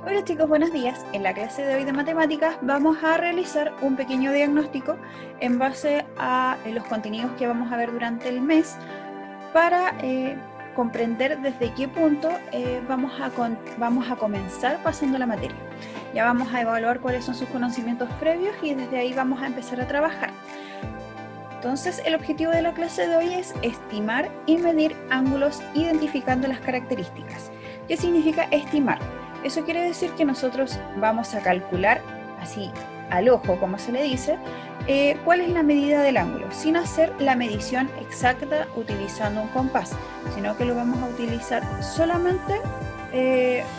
Hola chicos, buenos días. En la clase de hoy de matemáticas vamos a realizar un pequeño diagnóstico en base a los contenidos que vamos a ver durante el mes para comprender desde qué punto vamos a comenzar pasando la materia. Ya vamos a evaluar cuáles son sus conocimientos previos y desde ahí vamos a empezar a trabajar. Entonces, el objetivo de la clase de hoy es estimar y medir ángulos identificando las características. ¿Qué significa estimar? Eso quiere decir que nosotros vamos a calcular, así al ojo, como se le dice, cuál es la medida del ángulo, sin hacer la medición exacta utilizando un compás, sino que lo vamos a utilizar solamente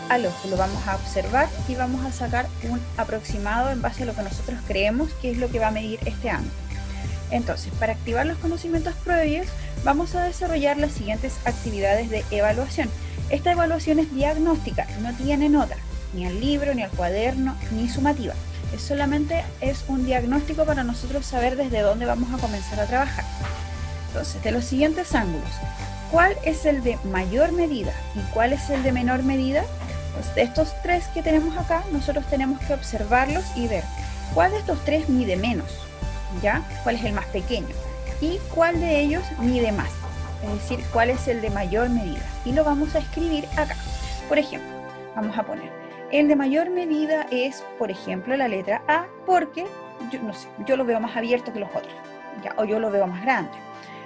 al ojo. Lo vamos a observar y vamos a sacar un aproximado en base a lo que nosotros creemos que es lo que va a medir este ángulo. Entonces, para activar los conocimientos previos, vamos a desarrollar las siguientes actividades de evaluación. Esta evaluación es diagnóstica, no tiene nota, ni al libro, ni al cuaderno, ni sumativa. Solamente es un diagnóstico para nosotros saber desde dónde vamos a comenzar a trabajar. Entonces, de los siguientes ángulos, ¿cuál es el de mayor medida y cuál es el de menor medida? Pues de estos tres que tenemos acá, nosotros tenemos que observarlos y ver cuál de estos tres mide menos, ¿ya? ¿Cuál es el más pequeño? ¿Y cuál de ellos mide más? Es decir, cuál es el de mayor medida. Y lo vamos a escribir acá. Por ejemplo, vamos a poner, el de mayor medida es, por ejemplo, la letra A, porque, yo lo veo más abierto que los otros, ¿ya? O yo lo veo más grande.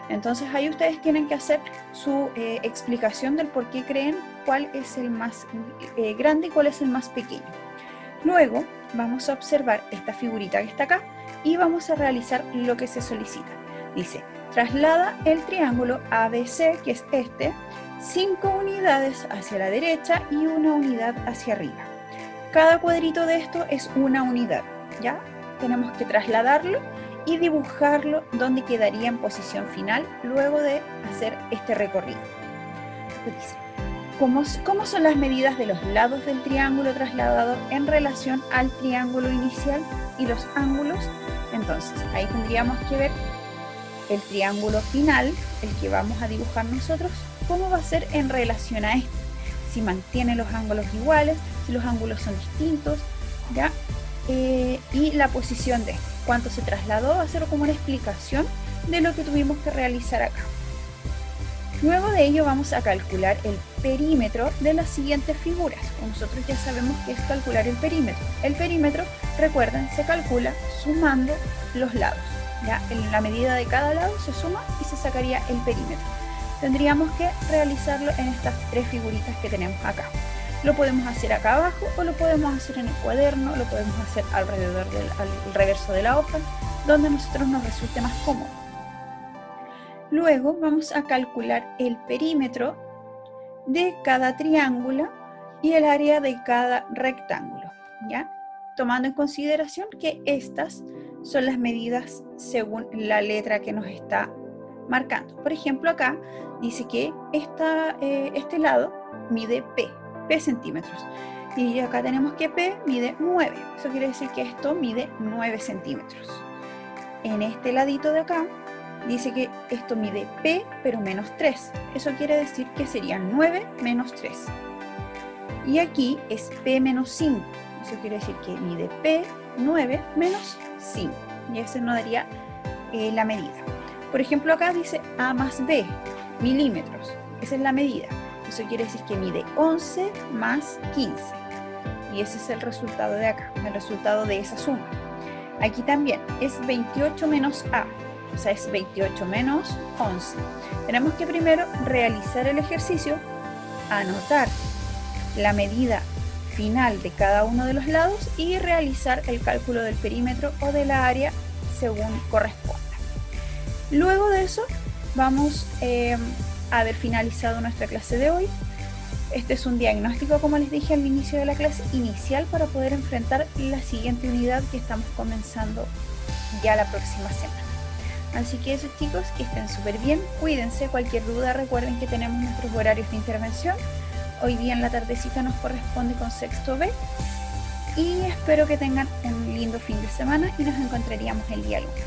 Entonces ahí ustedes tienen que hacer su explicación del por qué creen cuál es el más grande y cuál es el más pequeño. Luego vamos a observar esta figurita que está acá y vamos a realizar lo que se solicita. Dice, traslada el triángulo ABC, que es este, 5 unidades hacia la derecha y 1 unidad hacia arriba. Cada cuadrito de esto es una unidad, ¿ya? Tenemos que trasladarlo y dibujarlo donde quedaría en posición final luego de hacer este recorrido. Dice, ¿cómo son las medidas de los lados del triángulo trasladado en relación al triángulo inicial y los ángulos? Entonces, ahí tendríamos que ver el triángulo final, el que vamos a dibujar nosotros, cómo va a ser en relación a este, si mantiene los ángulos iguales, si los ángulos son distintos, ¿ya? Y la posición de cuánto se trasladó, va a ser como una explicación de lo que tuvimos que realizar acá. Luego de ello vamos a calcular el perímetro de las siguientes figuras. Nosotros ya sabemos qué es calcular el perímetro. El perímetro, recuerden, se calcula sumando los lados. ¿Ya? En la medida de cada lado se suma y se sacaría el perímetro. Tendríamos que realizarlo en estas tres figuritas que tenemos acá. Lo podemos hacer acá abajo o lo podemos hacer en el cuaderno, lo podemos hacer alrededor al reverso de la hoja, donde a nosotros nos resulte más cómodo. Luego vamos a calcular el perímetro de cada triángulo y el área de cada rectángulo, ¿ya? Tomando en consideración que estas son las medidas según la letra que nos está marcando. Por ejemplo, acá dice que este lado mide P centímetros. Y acá tenemos que P mide 9. Eso quiere decir que esto mide 9 centímetros. En este ladito de acá dice que esto mide P, pero menos 3. Eso quiere decir que serían 9 menos 3. Y aquí es P menos 5. Eso quiere decir que mide P 9 menos 5. Y eso nos daría la medida. Por ejemplo, acá dice A más B, milímetros. Esa es la medida. Eso quiere decir que mide 11 más 15. Y ese es el resultado de acá, el resultado de esa suma. Aquí también es 28 menos A. O sea, es 28 menos 11. Tenemos que primero realizar el ejercicio, anotar la medida final de cada uno de los lados y realizar el cálculo del perímetro o de la área según corresponda. Luego de eso vamos a haber finalizado nuestra clase de hoy. Este es un diagnóstico, como les dije al inicio de la clase, inicial para poder enfrentar la siguiente unidad que estamos comenzando ya la próxima semana. Así que eso, chicos, que estén súper bien, cuídense. Cualquier duda, recuerden que tenemos nuestros horarios de intervención. Hoy día en la tardecita nos corresponde con sexto B. Y espero que tengan un lindo fin de semana y nos encontraríamos el día lunes.